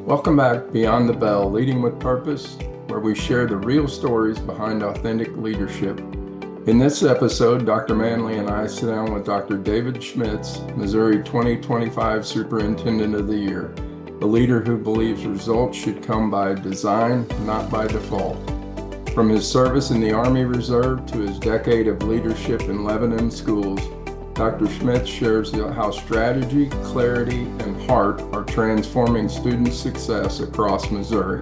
Welcome back Beyond the Bell, Leading with Purpose, where we share the real stories behind authentic leadership. In this episode, Dr. Manley and I sit down with Dr. David Schmitz, Missouri 2025 Superintendent of the Year, a leader who believes results should come by design, not by default. From his service in the Army Reserve to his decade of leadership in Lebanon schools, Dr. Schmitz shares how strategy, clarity, and heart are transforming student success across Missouri.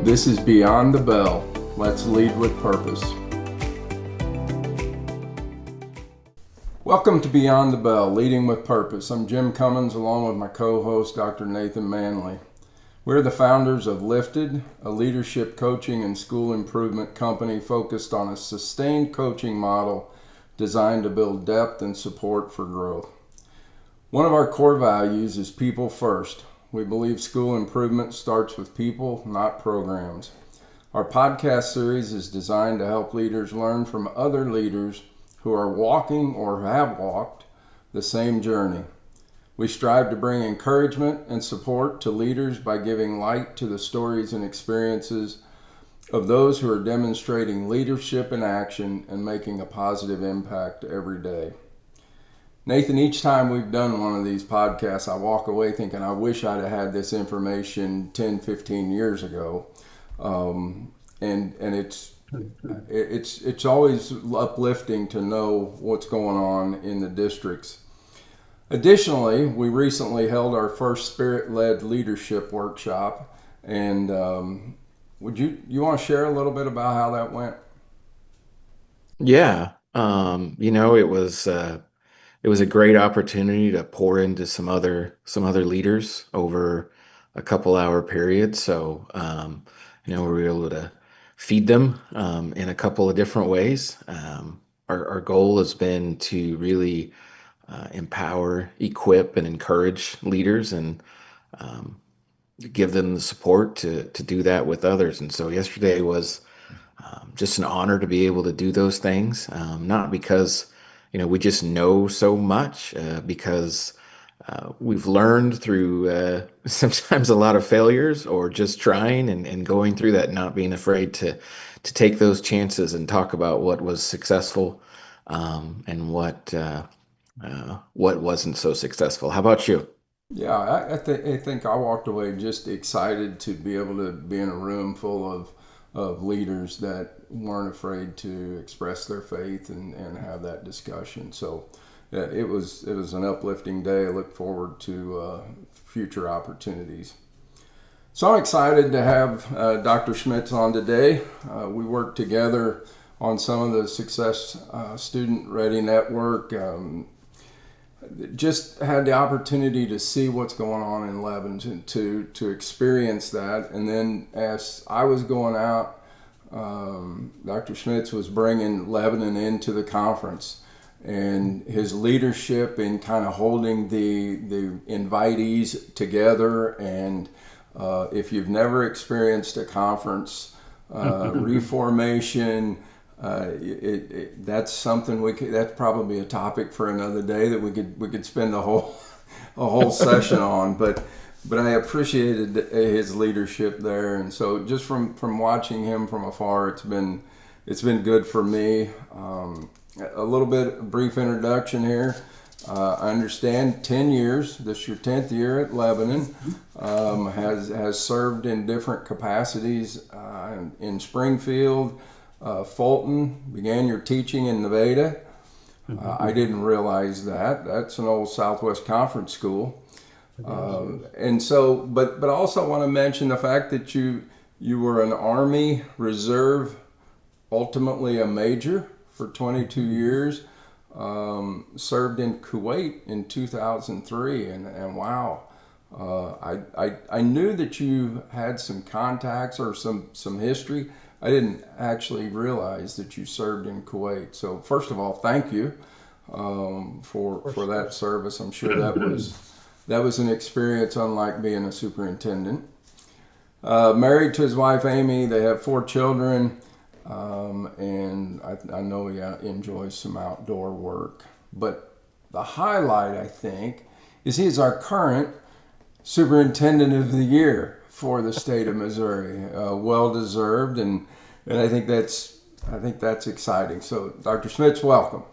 This is Beyond the Bell. Let's lead with purpose. Welcome to Beyond the Bell, Leading with Purpose. I'm Jim Cummins, along with my co-host, Dr. Nathan Manley. We're the founders of Lifted, a leadership coaching and school improvement company focused on a sustained coaching model designed to build depth and support for growth. One of our core values is people first. We believe school improvement starts with people, not programs. Our podcast series is designed to help leaders learn from other leaders who are walking or have walked the same journey. We strive to bring encouragement and support to leaders by giving light to the stories and experiences of those who are demonstrating leadership in action and making a positive impact every day. Nathan, each time we've done one of these podcasts, I walk away thinking, I wish I'd have had this information 10, 15 years ago. And it's always uplifting to know what's going on in the districts. Additionally, we recently held our first Spirit-led leadership workshop, and would you want to share a little bit about how that went? Yeah, it was a great opportunity to pour into some other leaders over a couple-hour period. So, we were able to feed them in a couple of different ways. Our goal has been to really empower, equip, and encourage leaders and give them the support to do that with others. And so yesterday was just an honor to be able to do those things. Not because, we just know so much, because we've learned through sometimes a lot of failures or just trying and going through that, not being afraid to take those chances and talk about what was successful and what wasn't so successful. How about you? Yeah, I think I walked away just excited to be able to be in a room full of leaders that weren't afraid to express their faith and have that discussion. So yeah, it was an uplifting day. I look forward to future opportunities. So I'm excited to have Dr. Schmitz on today. We work together on some of the Success Student Ready Network. Just had the opportunity to see what's going on in Lebanon, to experience that. And then as I was going out, Dr. Schmitz was bringing Lebanon into the conference, and his leadership in kind of holding the invitees together. And if you've never experienced a conference, reformation, that's something that's probably a topic for another day that we could spend a whole session on. But I appreciated his leadership there, and so just from watching him from afar, it's been good for me. A little bit brief introduction here. I understand 10 years. This is your 10th year at Lebanon. Has served in different capacities in Springfield. Fulton, began your teaching in Nevada. I didn't realize that. That's an old Southwest Conference school. And so, but I also want to mention the fact that you were an Army Reserve, ultimately a major for 22 years. Served in Kuwait in 2003, and wow. I knew that you had some contacts or some history. I didn't actually realize that you served in Kuwait. So first of all, thank you for that service. I'm sure that was an experience unlike being a superintendent. Married to his wife Amy, they have 4 children, and I know he enjoys some outdoor work. But the highlight, I think, is he is our current Superintendent of the Year for the state of Missouri. Well deserved, and I think that's exciting. So, Dr. Schmitz, welcome.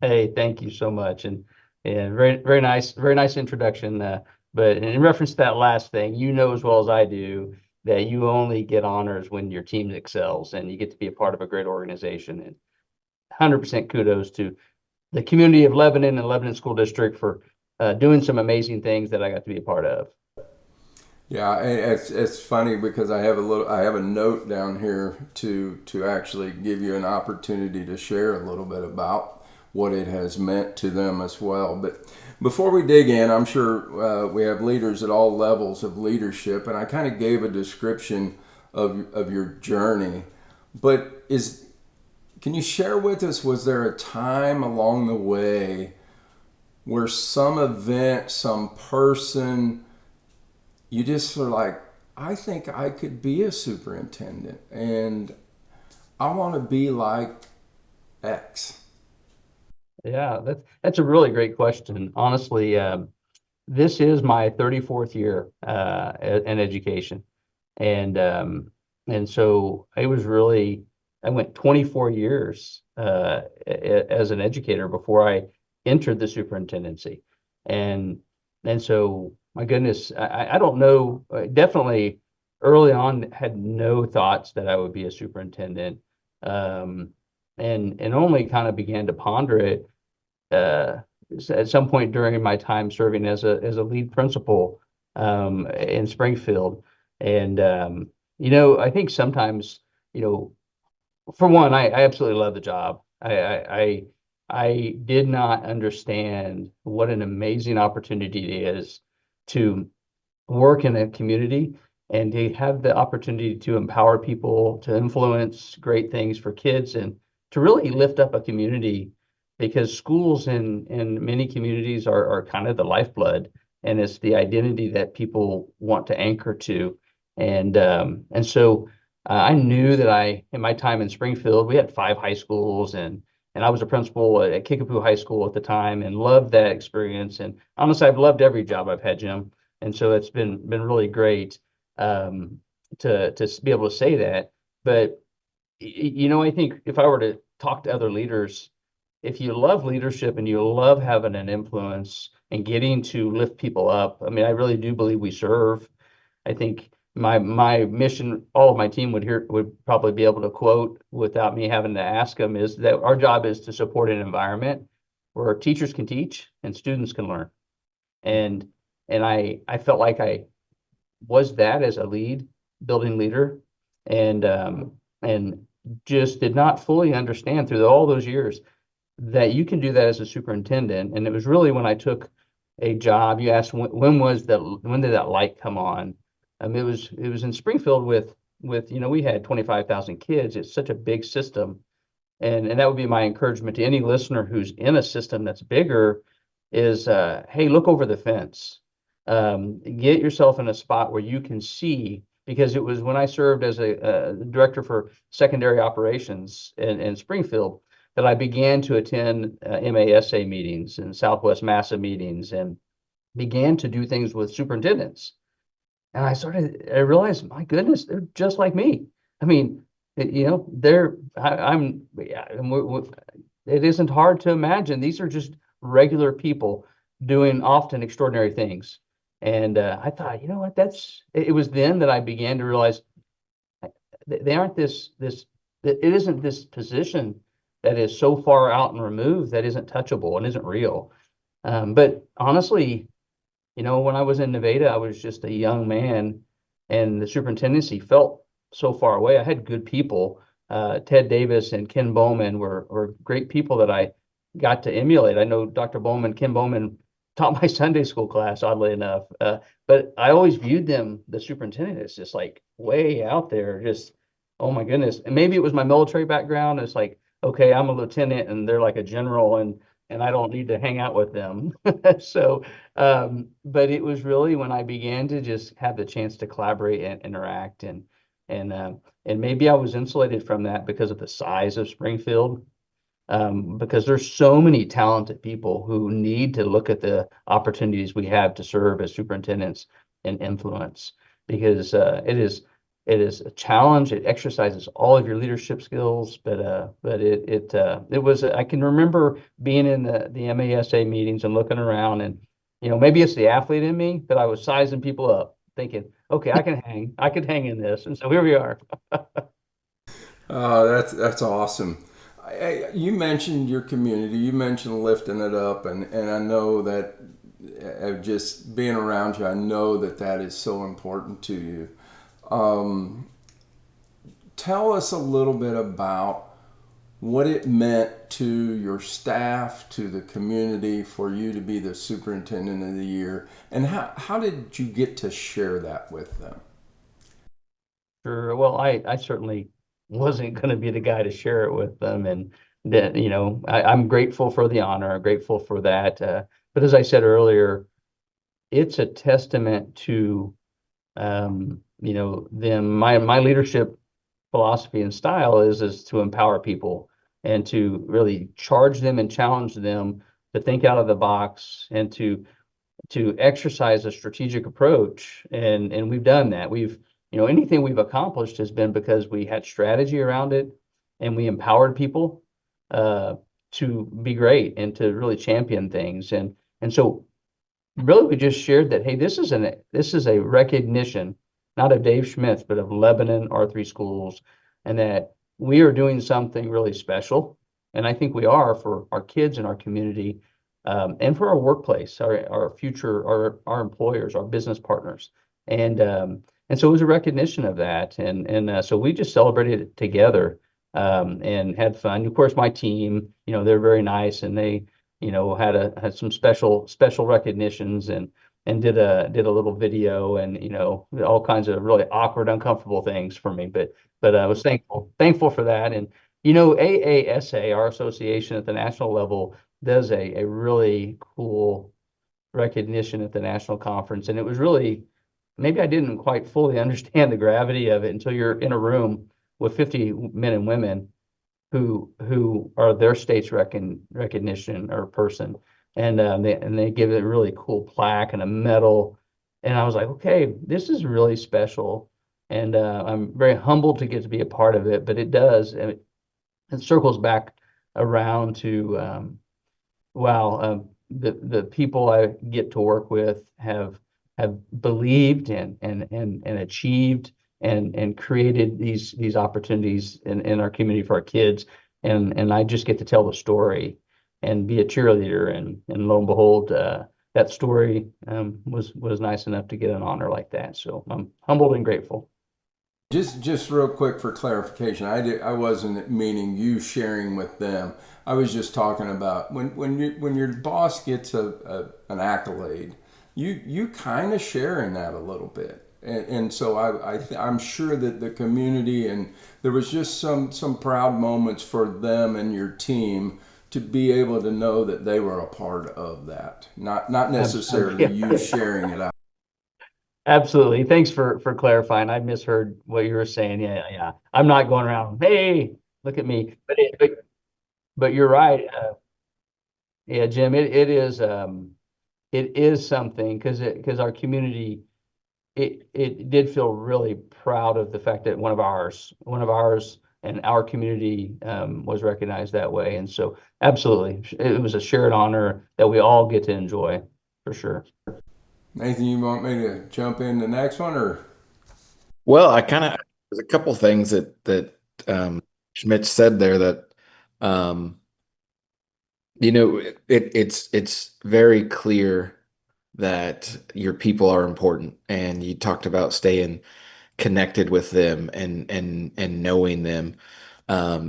Hey, thank you so much, and very nice introduction. But in reference to that last thing, you know as well as I do that you only get honors when your team excels, and you get to be a part of a great organization. And 100% kudos to the community of Lebanon and Lebanon School District for doing some amazing things that I got to be a part of. Yeah, it's funny because I have a note down here to actually give you an opportunity to share a little bit about what it has meant to them as well. But before we dig in, I'm sure we have leaders at all levels of leadership, and I kind of gave a description of your journey. But can you share with us, was there a time along the way where some event, some person, you just were like, I think I could be a superintendent and I want to be like X? Yeah, that's a really great question. Honestly, this is my 34th year in education. And so it was really, I went 24 years as an educator before I entered the superintendency. And so my goodness, I don't know, definitely early on had no thoughts that I would be a superintendent. Um, and only kind of began to ponder it uh, at some point during my time serving as a lead principal in Springfield. And I think sometimes, you know, for one, I absolutely love the job. I did not understand what an amazing opportunity it is to work in a community and to have the opportunity to empower people, to influence great things for kids, and to really lift up a community, because schools in many communities are kind of the lifeblood, and it's the identity that people want to anchor to. And so I knew that in my time in Springfield, we had 5 high schools, and I was a principal at Kickapoo High School at the time, and loved that experience. And honestly, I've loved every job I've had, Jim. And so it's been really great um, to be able to say that. But I think if I were to talk to other leaders, if you love leadership and you love having an influence and getting to lift people up, I mean, I really do believe we serve. I think my mission, all of my team would probably be able to quote without me having to ask them, is that our job is to support an environment where teachers can teach and students can learn. And I felt like I was that as a building leader, and just did not fully understand through all those years that you can do that as a superintendent. And it was really when I took a job. You asked when did that light come on? It was in Springfield with we had 25,000 kids. It's such a big system, and that would be my encouragement to any listener who's in a system that's bigger is, hey, look over the fence. Get yourself in a spot where you can see, because it was when I served as a director for secondary operations in Springfield that I began to attend MASA meetings and Southwest MASA meetings, and began to do things with superintendents. And I realized, my goodness, they're just like me. I mean, yeah, it isn't hard to imagine. These are just regular people doing often extraordinary things. And I thought, you know what, it was then that I began to realize they aren't it isn't this position that is so far out and removed that isn't touchable and isn't real. But honestly, when I was in Nevada, I was just a young man, and the superintendency felt so far away. I had good people. Ted Davis and Ken Bowman were great people that I got to emulate. I know Ken Bowman taught my Sunday school class, oddly enough. But I always viewed the superintendent, as just like way out there, just, oh my goodness. And maybe it was my military background. It's like, okay, I'm a lieutenant and they're like a general, and I don't need to hang out with them. So, but it was really when I began to just have the chance to collaborate and interact, and maybe I was insulated from that because of the size of Springfield. because there's so many talented people who need to look at the opportunities we have to serve as superintendents and influence, because it is a challenge. It exercises all of your leadership skills, but it was, I can remember being in the MASA meetings and looking around, and maybe it's the athlete in me, that I was sizing people up, thinking, okay, I could hang in this, and so here we are. That's awesome. You mentioned your community. You mentioned lifting it up, and I know that just being around you, I know that is so important to you. Tell us a little bit about what it meant to your staff, to the community, for you to be the superintendent of the year, and how did you get to share that with them? Sure. Well, I certainly wasn't going to be the guy to share it with them, and that I'm grateful for the honor. I'm grateful for that. But as I said earlier, it's a testament to them. My leadership philosophy and style is to empower people and to really charge them and challenge them to think out of the box and to exercise a strategic approach. And we've done that. Anything we've accomplished has been because we had strategy around it, and we empowered people to be great and to really champion things. And so really we just shared that, hey, this is a recognition, not of Dave Schmitz, but of Lebanon R3 schools, and that we are doing something really special. And I think we are, for our kids and our community, and for our workplace, our future, our employers, our business partners. And so it was a recognition of that. And so we just celebrated it together, and had fun. Of course, my team, they're very nice, and they, had some special recognitions, and did a little video, and all kinds of really awkward, uncomfortable things for me. But I was thankful for that. And AASA, our association at the national level, does a really cool recognition at the national conference, and it was really, maybe I didn't quite fully understand the gravity of it until you're in a room with 50 men and women who are their state's recognition or person, and they give it a really cool plaque and a medal, and I was like, okay, this is really special, and I'm very humbled to get to be a part of it. But it circles back around to the people I get to work with have believed and achieved and created these opportunities in our community for our kids, and I just get to tell the story and be a cheerleader, and lo and behold, that story was nice enough to get an honor like that. So I'm humbled and grateful. Just real quick for clarification, I wasn't meaning you sharing with them. I was just talking about when your boss gets an accolade, you kind of share in that a little bit, and so I'm sure that the community, and there was just some proud moments for them and your team to be able to know that they were a part of that, not necessarily you sharing it out. Absolutely. Thanks for clarifying. I misheard what you were saying. Yeah, yeah. I'm not going around, hey, look at me. But you're right. Yeah, Jim, it is something, because our community, it did feel really proud of the fact that one of ours and our community was recognized that way. And so absolutely, it was a shared honor that we all get to enjoy, for sure. Nathan, you want me to jump in the next one, or? Well, there's a couple things Schmitz said there that, um, it's very clear that your people are important, and you talked about staying connected with them and knowing them,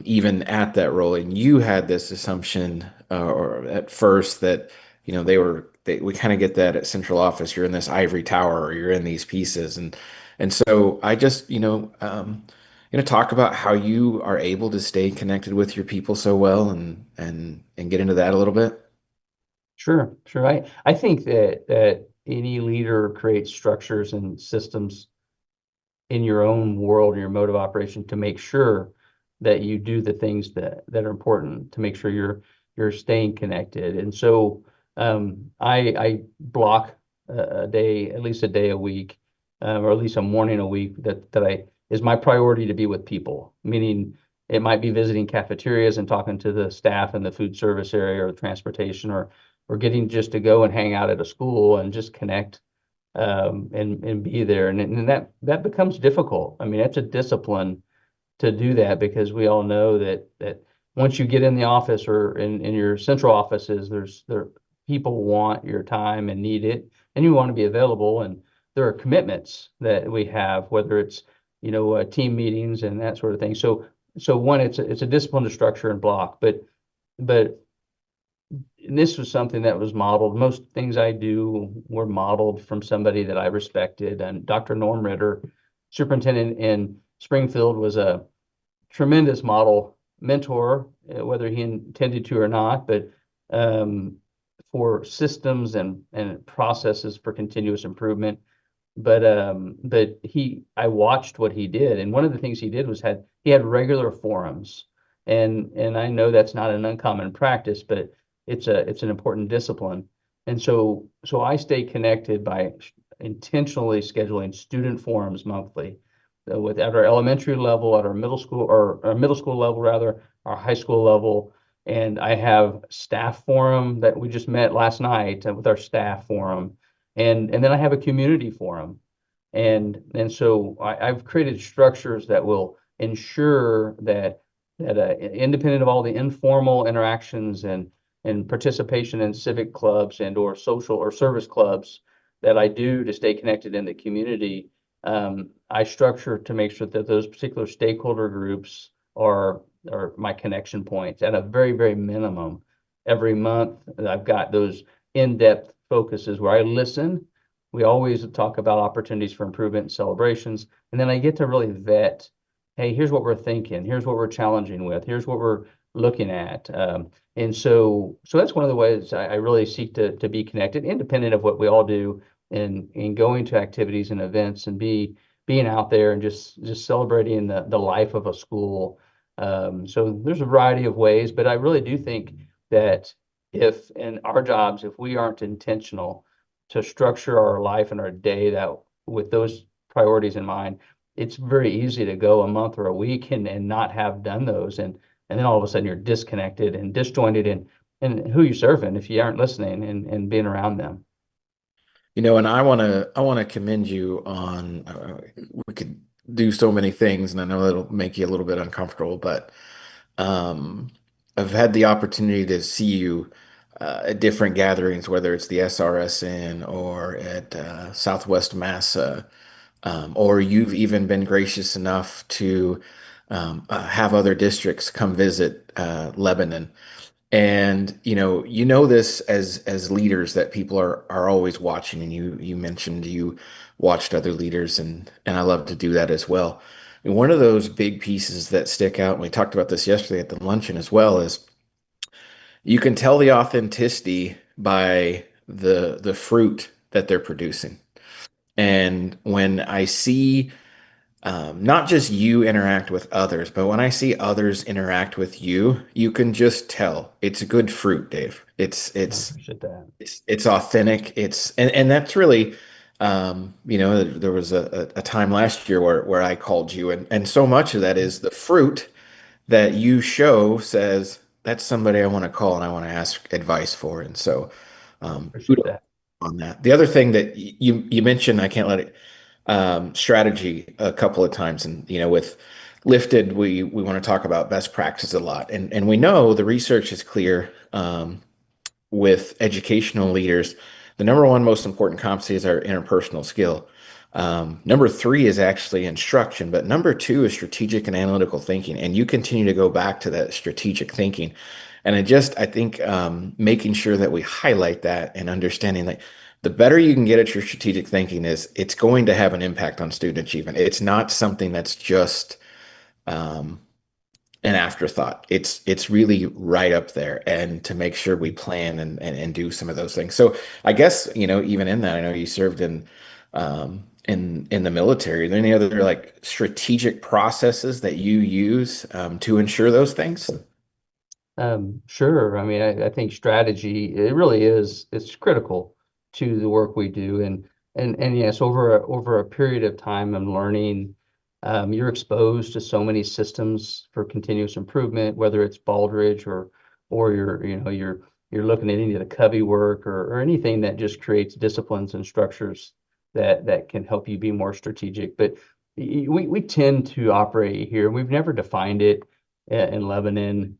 even at that role. And you had this assumption, or at first, that we kind of get that at central office. You're in this ivory tower, or you're in these pieces, and so I just talk about how you are able to stay connected with your people so well, and get into that a little bit. Sure, sure. I think that any leader creates structures and systems in your own world and your mode of operation to make sure that you do the things that are important to make sure you're staying connected. And so I block a day, at least a day a week, or at least a morning a week that I is my priority to be with people, meaning it might be visiting cafeterias and talking to the staff in the food service area or transportation, or getting just to go and hang out at a school and just connect, and be there. And that becomes difficult. I mean, it's a discipline to do that, because we all know that once you get in the office or in your central offices, there people want your time and need it, and you want to be available. And there are commitments that we have, whether it's team meetings and that sort of thing. So one, it's a discipline to structure and block, but this was something that was modeled. Most things I do were modeled from somebody that I respected, and Dr. Norm Ritter, superintendent in Springfield, was a tremendous model mentor, whether he intended to or not, but for systems and processes for continuous improvement. But I watched what he did, and one of the things he did was he had regular forums, and I know that's not an uncommon practice, but it's an important discipline. And so I stay connected by intentionally scheduling student forums monthly, at our elementary level, at our middle school, or our middle school level rather, our high school level. And I have staff forum that we just met last night with our staff forum, and then I have a community forum, and so I've created structures that will ensure that independent of all the informal interactions and participation in civic clubs and or social or service clubs that I do to stay connected in the community, I structure to make sure that those particular stakeholder groups are my connection points at a very, very minimum. Every month, I've got those in-depth focuses where I listen. We always talk about opportunities for improvement and celebrations, and then I get to really vet, hey, here's what we're thinking, here's what we're challenging with, here's what we're looking at. And so that's one of the ways I really seek to be connected, independent of what we all do, in going to activities and events and being out there and just celebrating the life of a school. So there's a variety of ways, but I really do think that if in our jobs, if we aren't intentional to structure our life and our day that with those priorities in mind, it's very easy to go a month or a week and not have done those, and then all of a sudden you're disconnected and disjointed in who you're serving if you aren't listening and being around them. And I want to commend you on. We could do so many things, and I know that'll make you a little bit uncomfortable, but um, I've had the opportunity to see you at different gatherings, whether it's the SRSN or at Southwest Massa, or you've even been gracious enough to have other districts come visit Lebanon. And you know this as leaders that people are always watching, and you mentioned you watched other leaders, and I love to do that as well. And one of those big pieces that stick out, and we talked about this yesterday at the luncheon as well, is you can tell the authenticity by the fruit that they're producing. And when I see not just you interact with others, but when I see others interact with you, you can just tell it's good fruit, Dave. It's I it's appreciate that. it's authentic. And that's really there was a time last year where I called you, and so much of that is the fruit that you show says that's somebody I want to call and I want to ask advice for. And so I appreciate kudos that. on that. The other thing that you mentioned, I can't let it strategy a couple of times, and with lifted we want to talk about best practice a lot, and we know the research is clear, with educational leaders, the number one most important competency is our interpersonal skill. Number three is actually instruction, but number two is strategic and analytical thinking. And you continue to go back to that strategic thinking. And I think making sure that we highlight that and understanding that the better you can get at your strategic thinking is it's going to have an impact on student achievement. It's not something that's just um, an afterthought. It's really right up there, and to make sure we plan and do some of those things. So I guess, even in that, I know you served in the military. Are there any other like strategic processes that you use to ensure those things? Sure. I mean, I think strategy, it really is, it's critical to the work we do. And yes, over a period of time and learning, you're exposed to so many systems for continuous improvement, whether it's Baldrige or you're looking at any of the Covey work or anything that just creates disciplines and structures that can help you be more strategic. But we tend to operate here. We've never defined it in Lebanon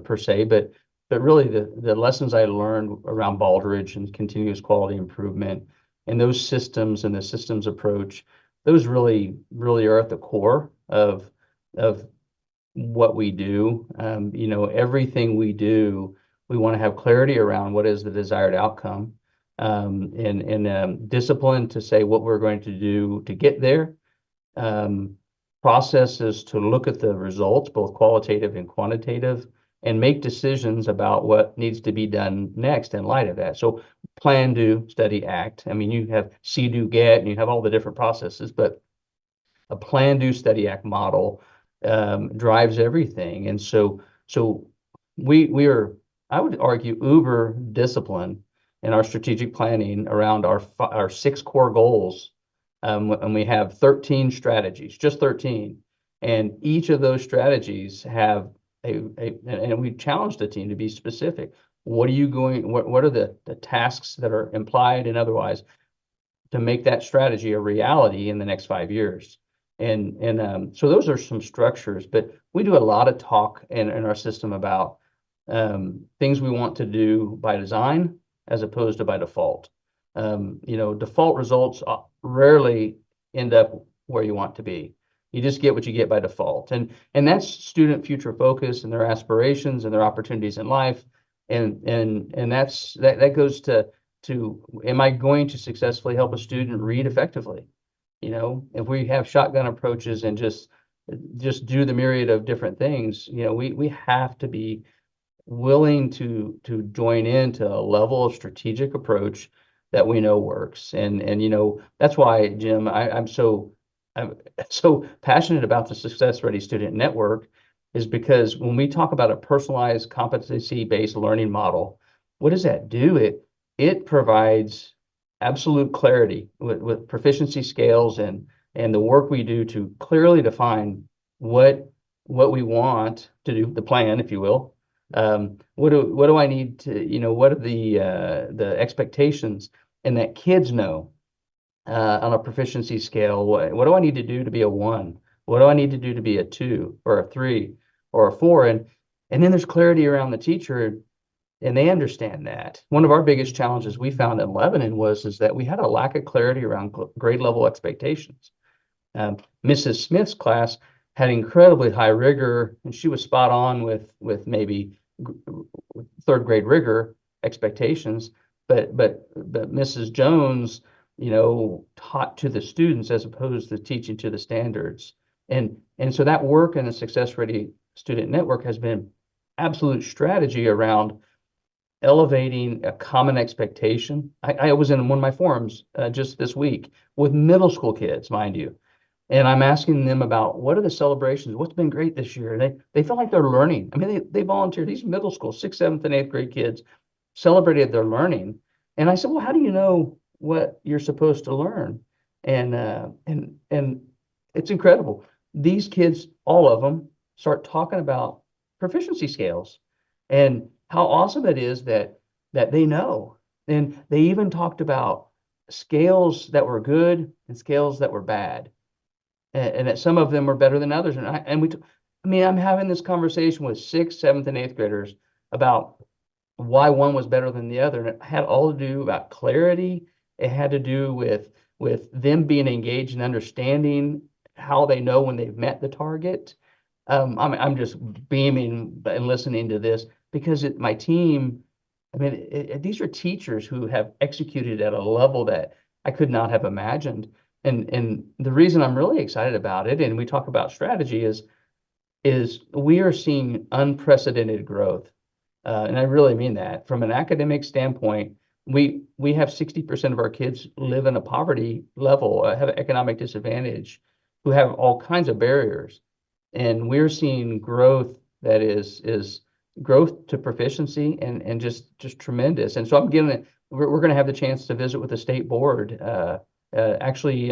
per se, but really the lessons I learned around Baldrige and continuous quality improvement and those systems and the systems approach, those really are at the core of what we do. Everything we do, we want to have clarity around what is the desired outcome, and discipline to say what we're going to do to get there. Processes to look at the results, both qualitative and quantitative, and make decisions about what needs to be done next in light of that. So plan, do, study, act. I mean, you have see, do, get, and you have all the different processes, but a plan, do, study, act model drives everything. And so we are, I would argue, uber disciplined in our strategic planning around our 6 core goals. And we have 13 strategies, just 13. And each of those strategies have and we challenged the team to be specific. What are the tasks that are implied and otherwise to make that strategy a reality in the next 5 years? And so those are some structures, but we do a lot of talk in our system about things we want to do by design as opposed to by default. Default results rarely end up where you want to be. You just get what you get by default. And that's student future focus and their aspirations and their opportunities in life. And that goes to am I going to successfully help a student read effectively? If we have shotgun approaches and just do the myriad of different things, we have to be willing to join into a level of strategic approach that we know works. And that's why, Jim, I'm so passionate about the Success Ready Student Network, is because when we talk about a personalized competency-based learning model, what does that do? It provides absolute clarity with proficiency scales and the work we do to clearly define what we want to do, the plan, if you will. What do I need to, what are the expectations, and that kids know on a proficiency scale, what do I need to do to be a 1? What do I need to do to be a 2 or a 3 or a 4? And then there's clarity around the teacher, and they understand that. One of our biggest challenges we found in Lebanon is that we had a lack of clarity around grade level expectations. Mrs. Smith's class had incredibly high rigor, and she was spot on with maybe 3rd grade rigor expectations, but Mrs. Jones, taught to the students as opposed to teaching to the standards. And so that work in the Success Ready Student Network has been absolute strategy around elevating a common expectation. I was in one of my forums just this week with middle school kids, mind you, and I'm asking them about what are the celebrations, what's been great this year. And they feel like they're learning. I mean, they volunteered. These middle school 6th, 7th, and 8th grade kids celebrated their learning. And I said, well, how do you know what you're supposed to learn? And it's incredible. These kids, all of them, start talking about proficiency scales and how awesome it is that they know. And they even talked about scales that were good and scales that were bad, and that some of them were better than others. And I'm having this conversation with 6th, 7th, and 8th graders about why one was better than the other, and it had all to do about clarity. It had to do with them being engaged and understanding how they know when they've met the target. I'm just beaming and listening to this because my team, these are teachers who have executed at a level that I could not have imagined. And the reason I'm really excited about it, and we talk about strategy, is we are seeing unprecedented growth. And I really mean that. From an academic standpoint, we have 60% of our kids live in a poverty level, have an economic disadvantage, who have all kinds of barriers. And we're seeing growth that is growth to proficiency and just tremendous. And so we're going to have the chance to visit with the state board actually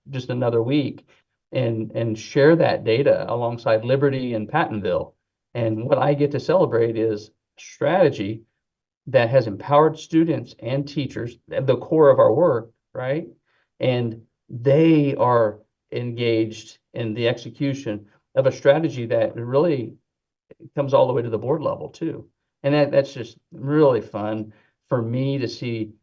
just another week and share that data alongside Liberty and Pattonville. And what I get to celebrate is strategy that has empowered students and teachers at the core of our work, right? And they are engaged in the execution of a strategy that really comes all the way to the board level too. And that's just really fun for me to see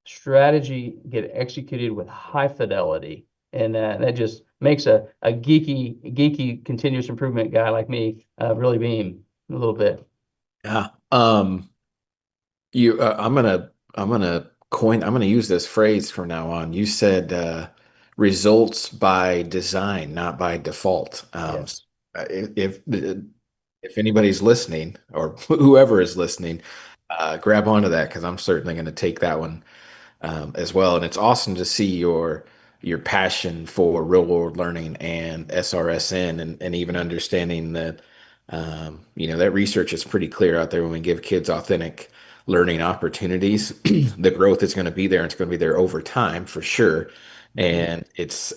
strategy get executed with high fidelity. And that just makes a geeky continuous improvement guy like me really beam a little bit. Yeah. I'm gonna use this phrase from now on. You said results by design, not by default. Yes. If anybody's listening or whoever is listening, grab onto that because I'm certainly going to take that one as well. And it's awesome to see your passion for real world learning and SRSN and even understanding that that research is pretty clear out there when we give kids authentic learning opportunities, the growth is going to be there and it's going to be there over time for sure. And it's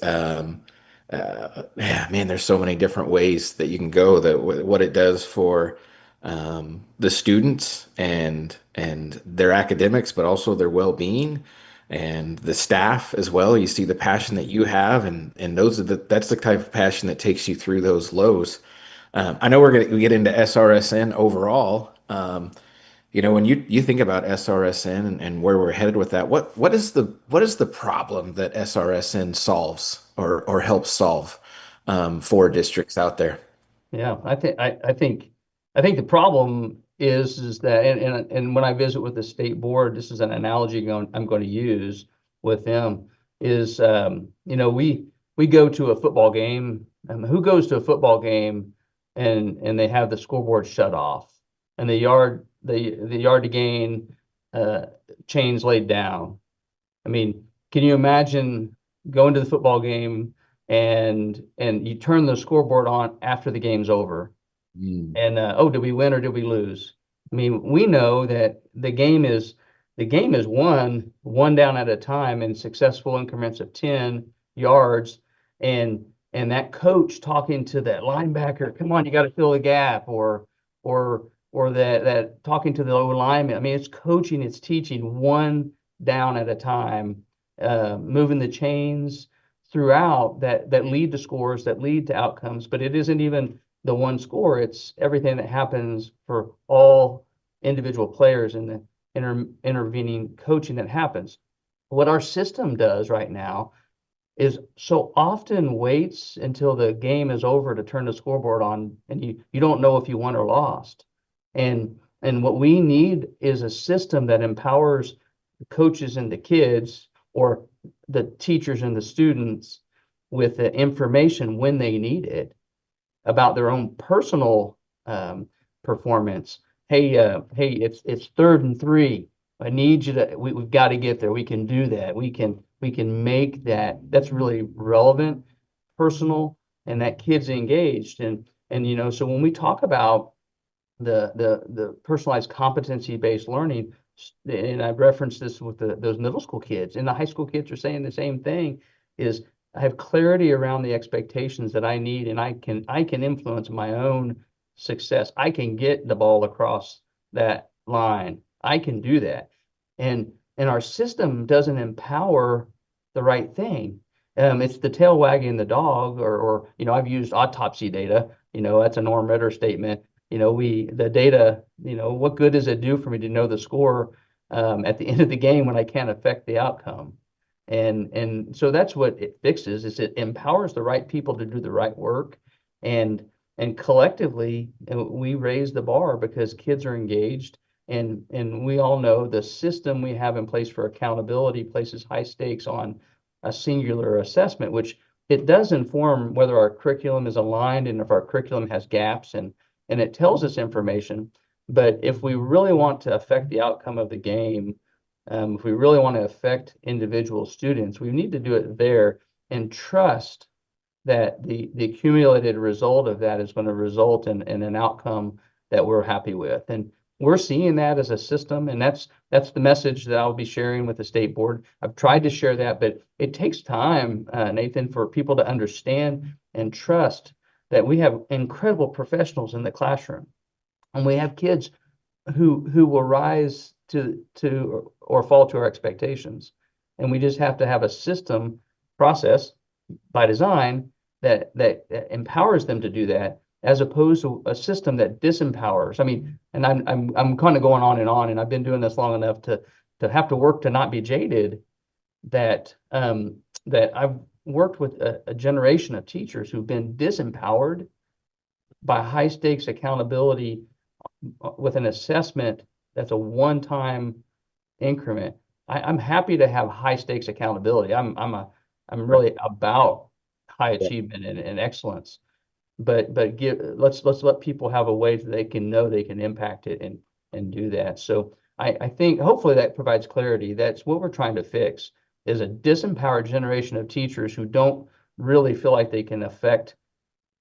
yeah, man, there's so many different ways that you can go that what it does for the students and their academics, but also their well-being and the staff as well. You see the passion that you have, and that's the type of passion that takes you through those lows. I know we get into SRSN overall. When you think about SRSN and where we're headed with that, what is the problem that SRSN solves or helps solve for districts out there? Yeah, I think the problem is that and when I visit with the state board, this is an analogy I'm going to use with them is we go to a football game. Who goes to a football game and they have the scoreboard shut off and the yard to gain chains laid down? I mean, can you imagine going to the football game and you turn the scoreboard on after the game's over? Mm. And oh, did we win or did we lose? I mean, we know that the game is one down at a time in successful increments of 10 yards, and that coach talking to that linebacker, come on, you got to fill the gap, or that talking to the low lineman. I mean, it's coaching, it's teaching one down at a time, moving the chains throughout that lead to scores, that lead to outcomes. But it isn't even the one score, it's everything that happens for all individual players in the intervening coaching that happens. What our system does right now is so often waits until the game is over to turn the scoreboard on, and you don't know if you won or lost. And what we need is a system that empowers the coaches and the kids, or the teachers and the students, with the information when they need it about their own personal performance. Hey, it's 3rd and 3. I need you to. We've got to get there. We can do that. We can make that. That's really relevant, personal, and that kid's engaged. And so when we talk about the personalized competency-based learning, and I've referenced this with those middle school kids, and the high school kids are saying the same thing, is I have clarity around the expectations that I need, and I can influence my own success. I can get the ball across that line. I can do that. And our system doesn't empower the right thing. It's the tail wagging the dog, or I've used autopsy data. That's a Norm Ritter statement. The data, what good does it do for me to know the score at the end of the game when I can't affect the outcome? And so that's what it fixes, is it empowers the right people to do the right work, and collectively we raise the bar because kids are engaged, and we all know the system we have in place for accountability places high stakes on a singular assessment, which it does inform whether our curriculum is aligned and if our curriculum has gaps, and it tells us information. But if we really want to affect the outcome of the game, if we really want to affect individual students, we need to do it there and trust that the accumulated result of that is going to result in an outcome that we're happy with. And we're seeing that as a system, and that's the message that I'll be sharing with the state board. I've tried to share that, but it takes time, Nathan, for people to understand and trust that we have incredible professionals in the classroom, and we have kids who will rise to or fall to our expectations. And we just have to have a system process by design that empowers them to do that, as opposed to a system that disempowers. I mean, and I'm kind of going on, and I've been doing this long enough to have to work to not be jaded. That I've worked with a generation of teachers who've been disempowered by high stakes accountability with an assessment that's a one-time increment. I'm happy to have high stakes accountability. I'm really about high achievement and excellence. But let's let people have a way that they can know they can impact it and do that. So I think hopefully that provides clarity. That's what we're trying to fix, is a disempowered generation of teachers who don't really feel like they can affect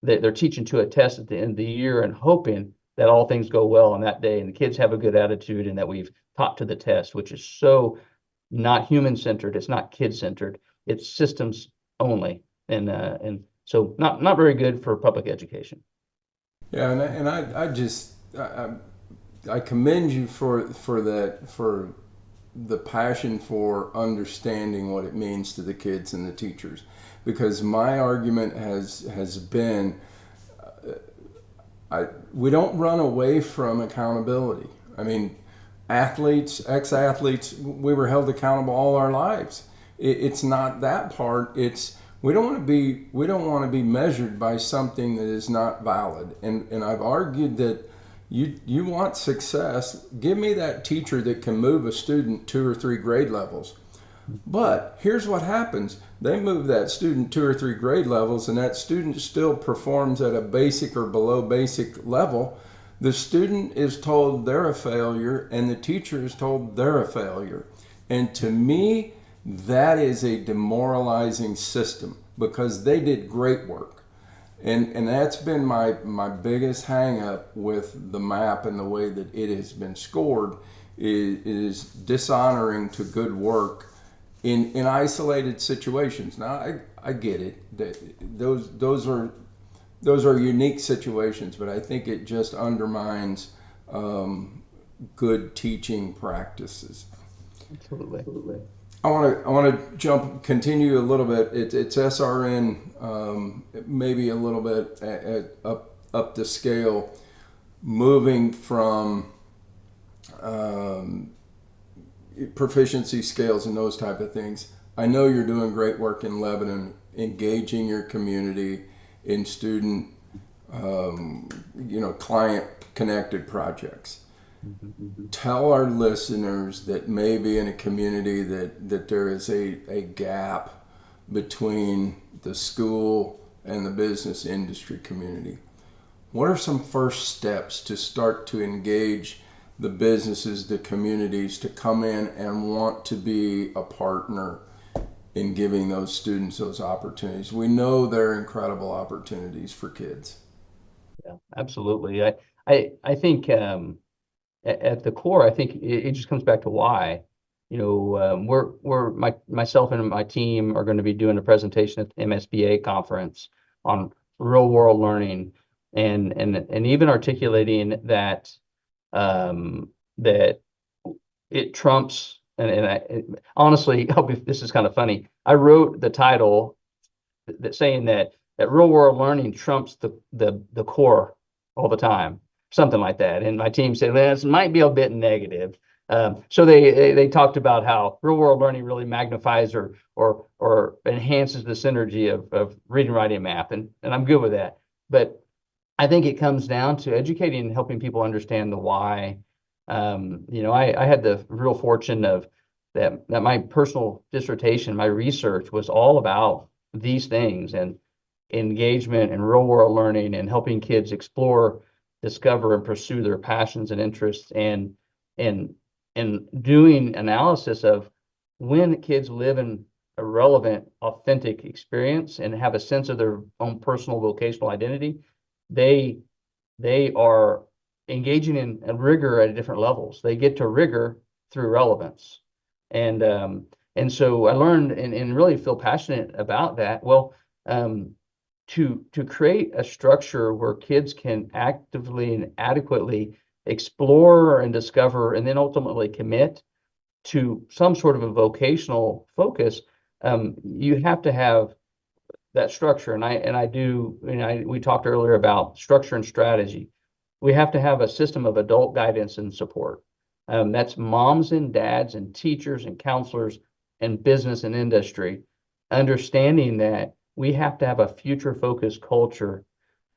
that they're teaching to a test at the end of the year and hoping that all things go well on that day and the kids have a good attitude and that we've taught to the test, which is so not human-centered. It's not kid-centered. It's systems only. And so not very good for public education. Yeah, and I commend you for that, for the passion for understanding what it means to the kids and the teachers, because my argument has been we don't run away from accountability. I mean, ex-athletes, we were held accountable all our lives. It's not that part. It's we don't want to be measured by something that is not valid. And I've argued that you want success. Give me that teacher that can move a student 2 or 3 grade levels. But here's what happens. They move that student 2 or 3 grade levels, and that student still performs at a basic or below basic level. The student is told they're a failure, and the teacher is told they're a failure. And to me, that is a demoralizing system, because they did great work. And that's been my biggest hang up with the map and the way that it has been scored is dishonoring to good work in isolated situations. Now I get it that those are unique situations, but I think it just undermines good teaching practices. Absolutely. I want to continue a little bit. It's SRN, maybe a little bit up the scale, moving from proficiency scales and those type of things. I know you're doing great work in Lebanon, engaging your community in student, client connected projects. Tell our listeners that maybe in a community that there is a gap between the school and the business industry community. What are some first steps to start to engage the businesses, the communities, to come in and want to be a partner in giving those students those opportunities? We know they're incredible opportunities for kids. Yeah, absolutely. I think at the core, I think it just comes back to why. Myself and my team are going to be doing a presentation at the MSBA conference on real world learning, and even articulating that that it trumps. Honestly, this is kind of funny. I wrote the title that saying that real world learning trumps the core all the time, something like that. And my team said, well, this might be a bit negative. So they talked about how real world learning really magnifies or enhances the synergy of reading, writing, and math. And I'm good with that. But I think it comes down to educating and helping people understand the why. I had the real fortune of that my personal dissertation, my research was all about these things, and engagement and real world learning and helping kids explore discover and pursue their passions and interests, and doing analysis of when kids live in a relevant, authentic experience and have a sense of their own personal vocational identity, they are engaging in rigor at different levels. They get to rigor through relevance. And so I learned and really feel passionate about that. Well, to create a structure where kids can actively and adequately explore and discover and then ultimately commit to some sort of a vocational focus, you have to have that structure. And I do, we talked earlier about structure and strategy. We have to have a system of adult guidance and support. That's moms and dads and teachers and counselors and business and industry, understanding that we have to have a future focused culture.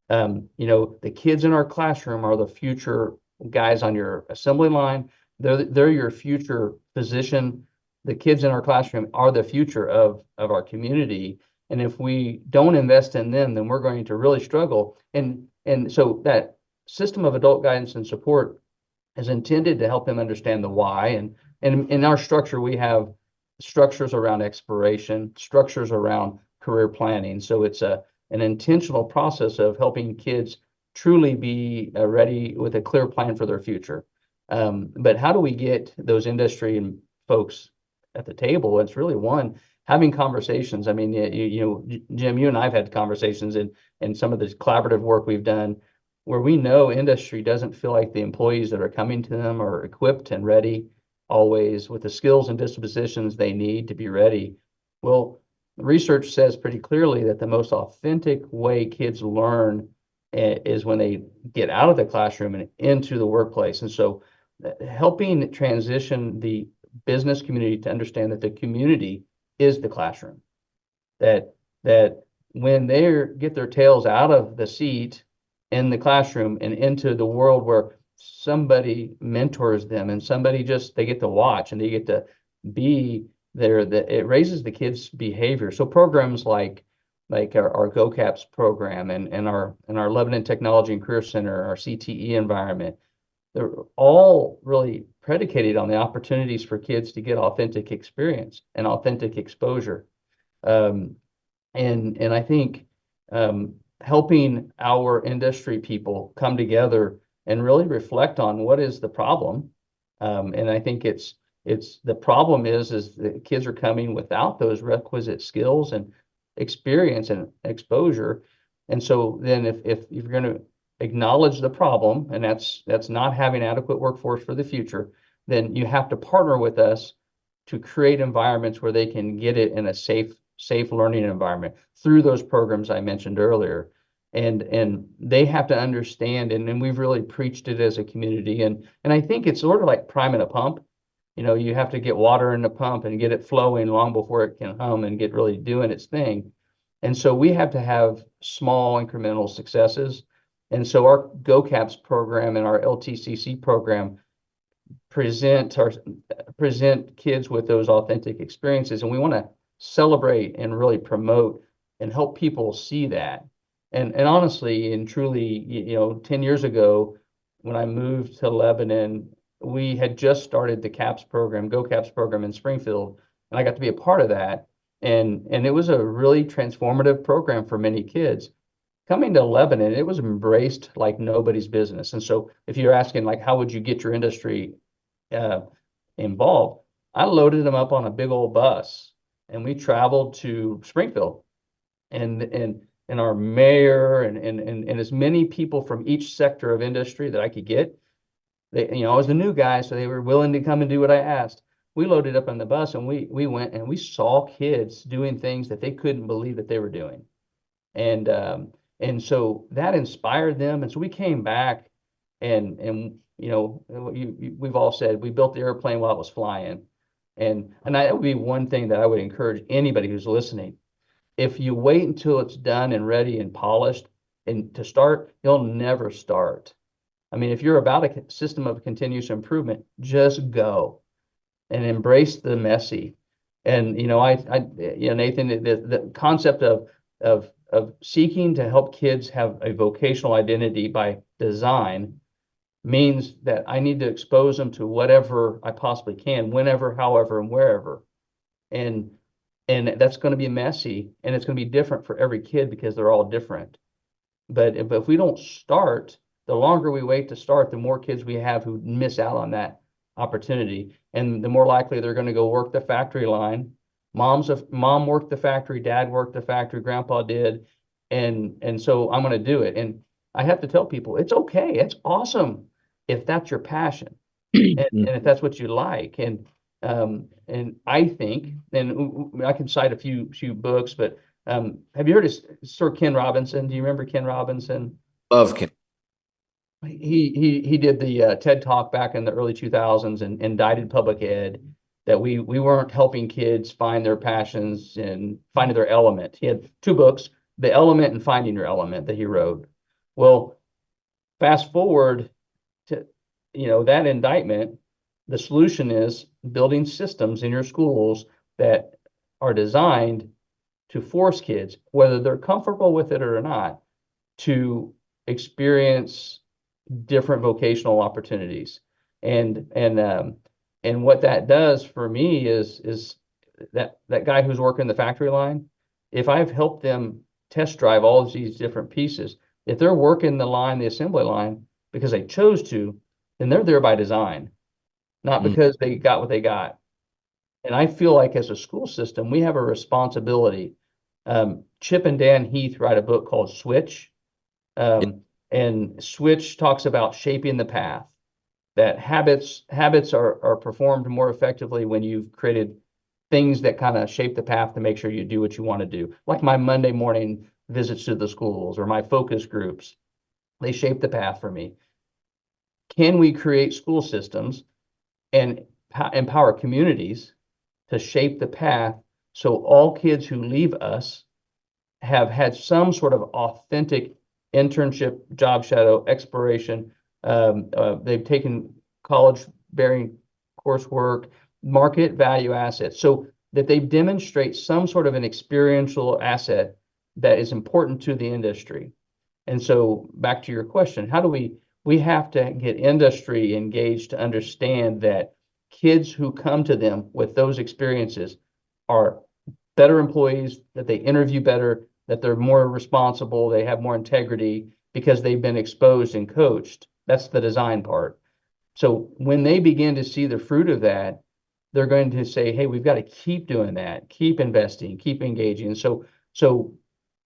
The kids in our classroom are the future guys on your assembly line. They're your future physician. The kids in our classroom are the future of our community. And if we don't invest in them, then we're going to really struggle. And so that system of adult guidance and support is intended to help them understand the why. And in our structure, we have structures around exploration, structures around career planning. So it's an intentional process of helping kids truly be ready with a clear plan for their future. But how do we get those industry and folks at the table? It's really one, having conversations. I mean, Jim, you and I've had conversations in some of the collaborative work we've done where we know industry doesn't feel like the employees that are coming to them are equipped and ready always with the skills and dispositions they need to be ready. Well, research says pretty clearly that the most authentic way kids learn is when they get out of the classroom and into the workplace. And so helping transition the business community to understand that the community is the classroom, that when they get their tails out of the seat in the classroom and into the world where somebody mentors them and somebody they get to watch and they get to be there, that it raises the kids' behavior. So programs like our GoCaps program and our Lebanon Technology and Career Center, our CTE environment, they're all really predicated on the opportunities for kids to get authentic experience and authentic exposure. And I think helping our industry people come together and really reflect on what is the problem. And I think it's the problem is that kids are coming without those requisite skills and experience and exposure. And so then if you're going to acknowledge the problem, and that's not having adequate workforce for the future, then you have to partner with us to create environments where they can get it in a safe learning environment through those programs I mentioned earlier. And they have to understand, and we've really preached it as a community. And I think it's sort of like priming a pump. You have to get water in the pump and get it flowing long before it can hum and get really doing its thing. And so we have to have small incremental successes. And so our GoCaps program and our LTCC program present kids with those authentic experiences. And we want to celebrate and really promote and help people see that. And honestly and truly, 10 years ago, when I moved to Lebanon, we had just started the GoCaps program in Springfield, and I got to be a part of that. And it was a really transformative program for many kids. Coming to Lebanon, it was embraced like nobody's business. And so if you're asking, like, how would you get your industry involved? I loaded them up on a big old bus, and we traveled to Springfield. And our mayor and as many people from each sector of industry that I could get. I was the new guy, so they were willing to come and do what I asked. We loaded up on the bus and we went and we saw kids doing things that they couldn't believe that they were doing. And so that inspired them. And so we came back and we've all said we built the airplane while it was flying. And that would be one thing that I would encourage anybody who's listening. If you wait until it's done and ready and polished and to start, you'll never start. I mean, if you're about a system of continuous improvement, just go and embrace the messy. And Nathan, the concept of seeking to help kids have a vocational identity by design means that I need to expose them to whatever I possibly can, whenever, however, and wherever. And that's going to be messy, and it's going to be different for every kid because they're all different. But if we don't start, the longer we wait to start, the more kids we have who miss out on that opportunity, and the more likely they're going to go work the factory line. Mom worked the factory, dad worked the factory, grandpa did, and so I'm going to do it. And I have to tell people it's okay, it's awesome if that's your passion, and if that's what you like. And I think, and I can cite a few books, but have you heard of Sir Ken Robinson? Do you remember Ken Robinson? Love Ken. He did the TED Talk back in the early 2000s and indicted public ed that we weren't helping kids find their passions and finding their element. He had two books, The Element and Finding Your Element, that he wrote. Well, fast forward to that indictment, the solution is building systems in your schools that are designed to force kids, whether they're comfortable with it or not, to experience different vocational opportunities. And what that does for me is that guy who's working the factory line, if I've helped them test drive all of these different pieces, if they're working the line, the assembly line, because they chose to, then they're there by design, not because they got what they got. And I feel like as a school system, we have a responsibility. Chip and Dan Heath write a book called Switch. And Switch talks about shaping the path, that habits are performed more effectively when you've created things that kind of shape the path to make sure you do what you want to do. Like my Monday morning visits to the schools or my focus groups, they shape the path for me. Can we create school systems and empower communities to shape the path so all kids who leave us have had some sort of authentic internship, job shadow, exploration. They've taken college-bearing coursework, market value assets, so that they demonstrate some sort of an experiential asset that is important to the industry. And so back to your question, how do we have to get industry engaged to understand that kids who come to them with those experiences are better employees, that they interview better, that they're more responsible, they have more integrity because they've been exposed and coached. That's the design part. So when they begin to see the fruit of that, they're going to say, hey, we've got to keep doing that, keep investing, keep engaging. And so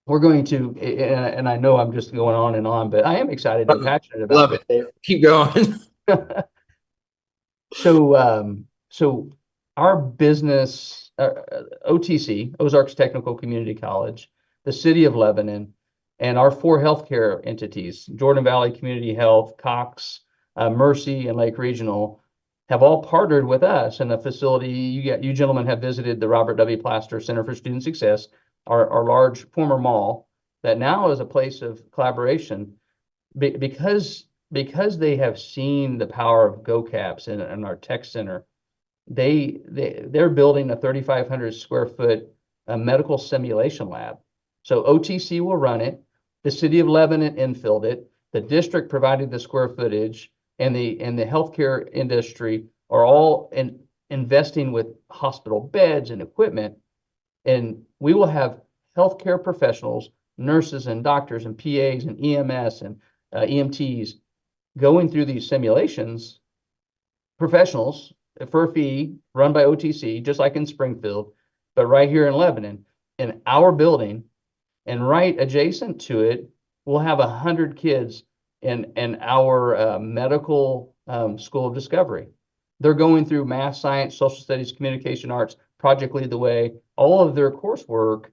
we're going to, and I know I'm just going on and on, but I am excited and passionate about Love it, Dave. Keep going. So our business, OTC, Ozarks Technical Community College, the City of Lebanon, and our 4 healthcare entities, Jordan Valley Community Health, Cox, Mercy, and Lake Regional, have all partnered with us in a facility. You gentlemen have visited the Robert W. Plaster Center for Student Success, our large former mall that now is a place of collaboration because they have seen the power of GoCaps in our tech center. They're building a 3,500 square foot medical simulation lab. So OTC will run it. The City of Lebanon infilled it. The district provided the square footage, and the healthcare industry are all investing with hospital beds and equipment. And we will have healthcare professionals, nurses and doctors and PAs and EMS and EMTs going through these simulations, professionals for a fee, run by OTC, just like in Springfield, but right here in Lebanon, in our building, and right adjacent to it, we'll have 100 kids in our medical school of discovery. They're going through math, science, social studies, communication arts, Project Lead the Way, all of their coursework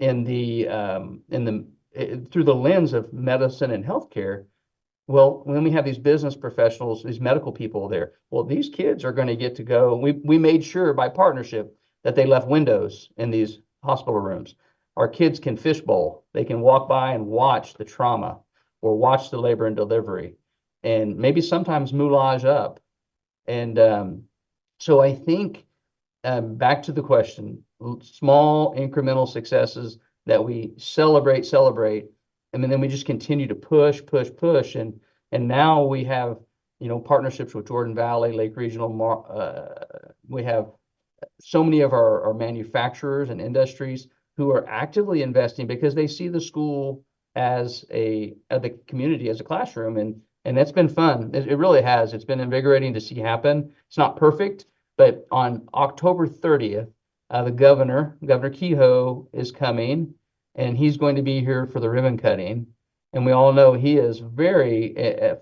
through the lens of medicine and healthcare. Well, when we have these business professionals, these medical people there, well, these kids are going to get to go. We made sure by partnership that they left windows in these hospital rooms. Our kids can fishbowl. They can walk by and watch the trauma or watch the labor and delivery, and maybe sometimes moulage up. And so I think back to the question, small incremental successes that we celebrate, and then we just continue to push. And now we have, partnerships with Jordan Valley, Lake Regional. We have so many of our manufacturers and industries who are actively investing because they see the school as the community as a classroom, and that's been fun. It really has. It's been invigorating to see happen. It's not perfect, but on October 30th, the Governor Kehoe, is coming, and he's going to be here for the ribbon cutting. And we all know he is very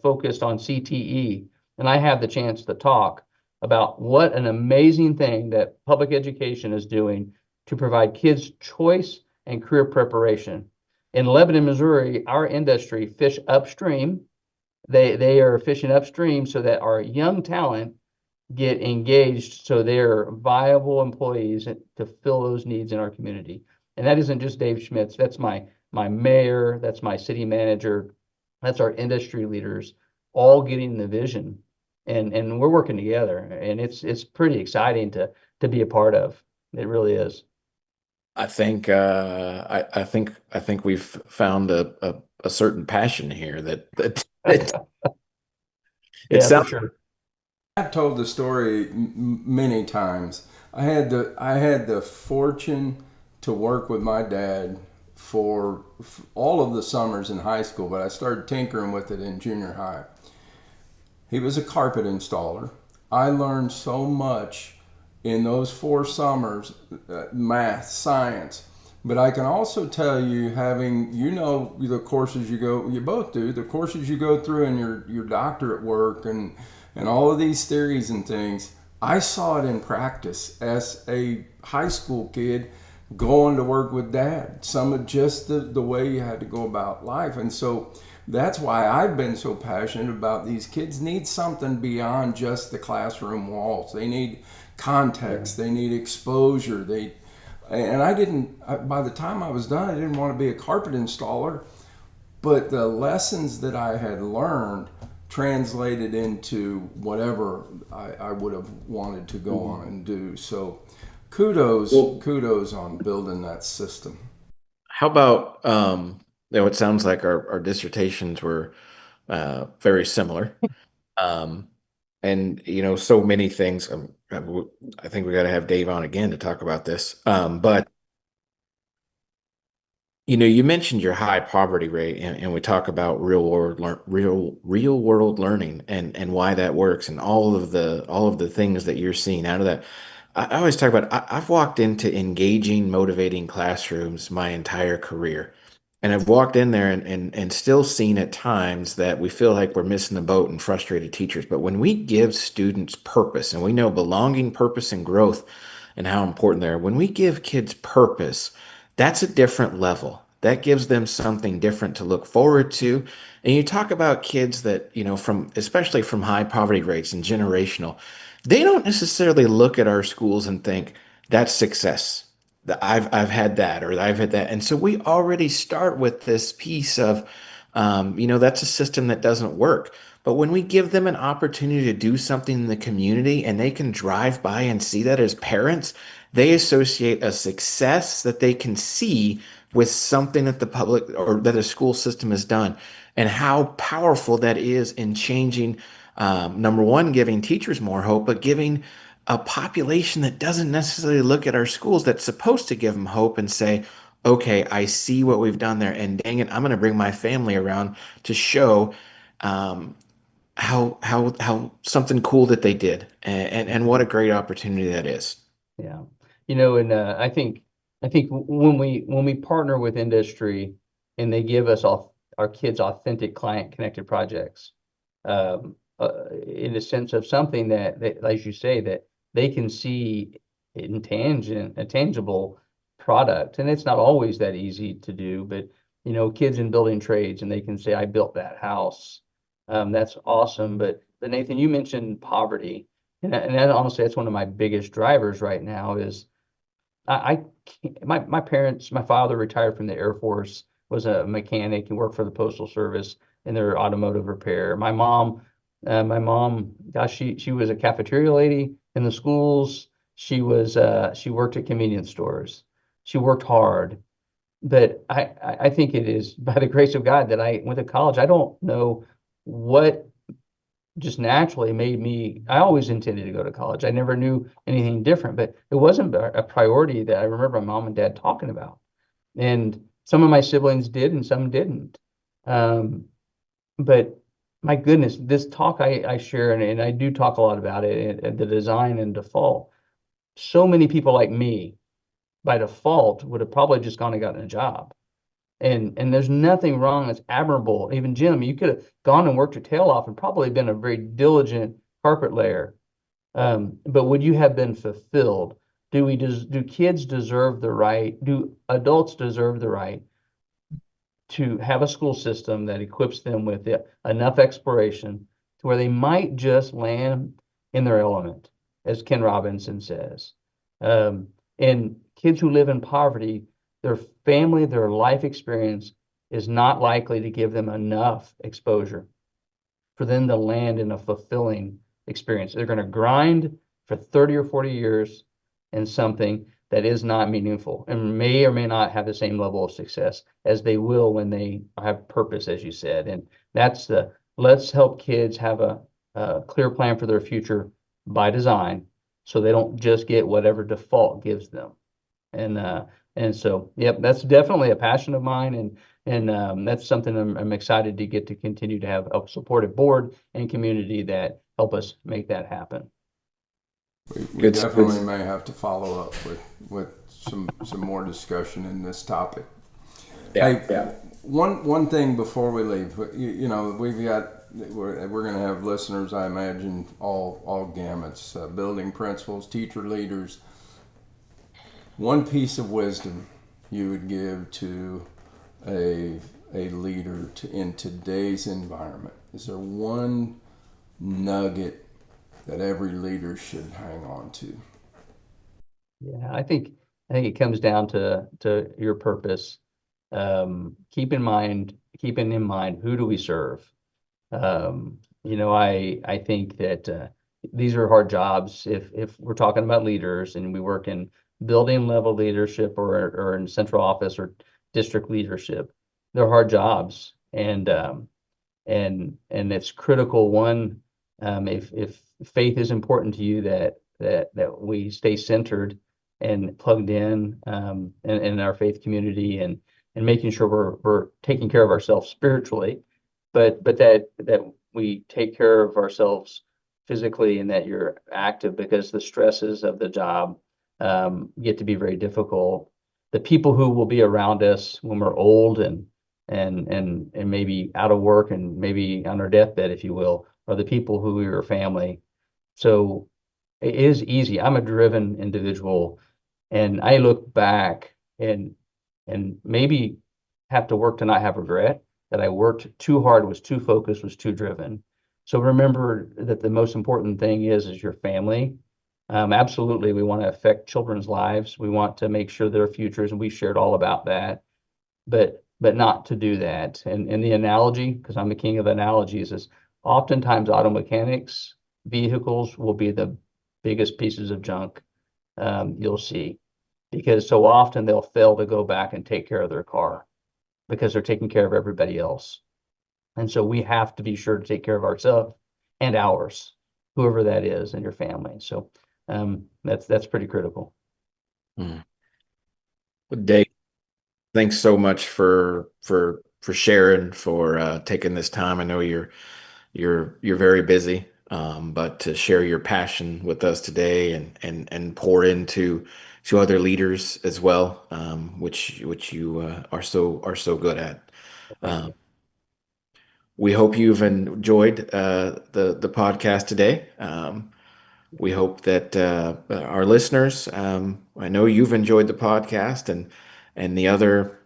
focused on CTE. And I had the chance to talk about what an amazing thing that public education is doing to provide kids choice and career preparation. In Lebanon, Missouri, our industry fish upstream. They are fishing upstream so that our young talent get engaged, so they're viable employees to fill those needs in our community. And that isn't just Dave Schmitz. That's my mayor. That's my city manager. That's our industry leaders, all getting the vision, and we're working together. And it's pretty exciting to be a part of. It really is. I think I think we've found a certain passion here that it Yeah, for sounds. sure. I've told the story many times. I had the fortune to work with my dad for all of the summers in high school, but I started tinkering with it in junior high. He was a carpet installer. I learned so much in those 4 summers, math, science. But I can also tell you, having, the courses you both do, the courses you go through in your doctorate work and all of these theories and things, I saw it in practice as a high school kid going to work with dad. Some of just the way you had to go about life. And so that's why I've been so passionate about these kids need something beyond just the classroom walls. They need context. They need exposure. By the time I was done, I didn't want to be a carpet installer, but the lessons that I had learned translated into whatever I would have wanted to go on and do. So kudos on building that system. How about it sounds like our dissertations were very similar. Um, and so many things. I think we got to have Dave on again to talk about this. But you mentioned your high poverty rate, and we talk about real world learning and why that works, and all of the things that you're seeing out of that. I always talk about I've walked into engaging, motivating classrooms my entire career. And I've walked in there and still seen at times that we feel like we're missing the boat and frustrated teachers. But when we give students purpose, and we know belonging, purpose, and growth and how important they are, when we give kids purpose, that's a different level. That gives them something different to look forward to. And you talk about kids that, especially from high poverty rates and generational, they don't necessarily look at our schools and think that's success. That I've had that, or I've had that. And so we already start with this piece of, that's a system that doesn't work. But when we give them an opportunity to do something in the community and they can drive by and see that as parents, they associate a success that they can see with something that the public or that a school system has done, and how powerful that is in changing, number one, giving teachers more hope, but giving a population that doesn't necessarily look at our schools, that's supposed to give them hope and say, okay, I see what we've done there, and dang it, I'm going to bring my family around to show um, how something cool that they did, and what a great opportunity that is. Yeah. And I think when we partner with industry and they give us all our kids authentic client connected projects, in the sense of something that, as you say, that they can see a tangible product. And it's not always that easy to do, but kids in building trades, and they can say, I built that house. That's awesome. But Nathan, you mentioned poverty. And that, honestly, that's one of my biggest drivers right now is I can't, my parents, my father retired from the Air Force, was a mechanic and worked for the Postal Service in their automotive repair. My mom, gosh, she was a cafeteria lady in the schools. She worked at convenience stores. She worked hard. But I think it is by the grace of God that I went to college. I don't know what just naturally made me, I always intended to go to college. I never knew anything different, but it wasn't a priority that I remember my mom and dad talking about. And some of my siblings did and some didn't. Um, but my goodness, this talk I share, and I do talk a lot about it, and the design and default. So many people like me, by default, would have probably just gone and gotten a job. And there's nothing wrong. That's admirable. Even Jim, you could have gone and worked your tail off and probably been a very diligent carpet layer. But would you have been fulfilled? Do kids deserve the right? Do adults deserve the right to have a school system that equips them with enough exploration to where they might just land in their element, as Ken Robinson says? And kids who live in poverty, their family, their life experience is not likely to give them enough exposure for them to land in a fulfilling experience. They're going to grind for 30 or 40 years in something that is not meaningful and may or may not have the same level of success as they will when they have purpose, as you said. And that's let's help kids have a clear plan for their future by design, so they don't just get whatever default gives them. And so, yep, that's definitely a passion of mine, and that's something I'm excited to get to continue to have a supportive board and community that help us make that happen. We definitely may have to follow up with some more discussion in this topic. Yeah. One thing before we leave, you know, we're going to have listeners, I imagine, all gamuts, building principals, teacher leaders. One piece of wisdom you would give to a leader in today's environment? Is there one nugget that every leader should hang on to? Yeah, I think it comes down to your purpose. Keeping in mind who do we serve? I think that these are hard jobs. If we're talking about leaders and we work in building level leadership or in central office or district leadership, they're hard jobs, and it's critical. One, if faith is important to you, that we stay centered and plugged in our faith community, and making sure we're taking care of ourselves spiritually, but that we take care of ourselves physically and that you're active, because the stresses of the job get to be very difficult. The people who will be around us when we're old and maybe out of work and maybe on our deathbed, if you will, are the people who are family. So it is easy. I'm a driven individual, and I look back and maybe have to work to not have regret that I worked too hard, was too focused, was too driven. So remember that the most important thing is your family. Absolutely, we want to affect children's lives. We want to make sure their futures, and we shared all about that. But not to do that. And the analogy, because I'm the king of analogies, is oftentimes auto mechanics vehicles will be the biggest pieces of junk you'll see, because so often they'll fail to go back and take care of their car because they're taking care of everybody else. And so we have to be sure to take care of ourselves and ours, whoever that is in your family. So that's pretty critical. Well, Dave, thanks so much for sharing, for taking this time. I know you're very busy, but to share your passion with us today and pour into other leaders as well, which you are so good at. We hope you've enjoyed the podcast today. We hope that our listeners, I know you've enjoyed the podcast and the other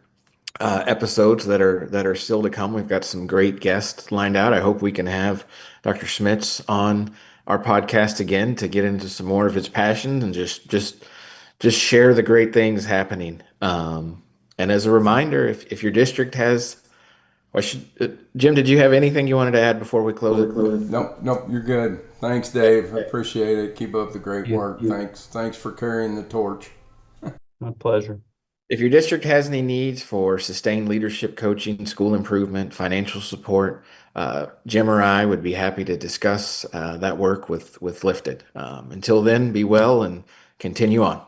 episodes that are still to come. We've got some great guests lined out. I hope we can have Dr. Schmitz on our podcast again to get into some more of his passions and just share the great things happening. And as a reminder, if your district has, Jim, did you have anything you wanted to add before we close it? Nope, you're good. Thanks, Dave. I appreciate it. Keep up the great work. Thanks for carrying the torch. My pleasure. If your district has any needs for sustained leadership coaching, school improvement, financial support, Jim or I would be happy to discuss that work with Lifted. Until then, be well and continue on.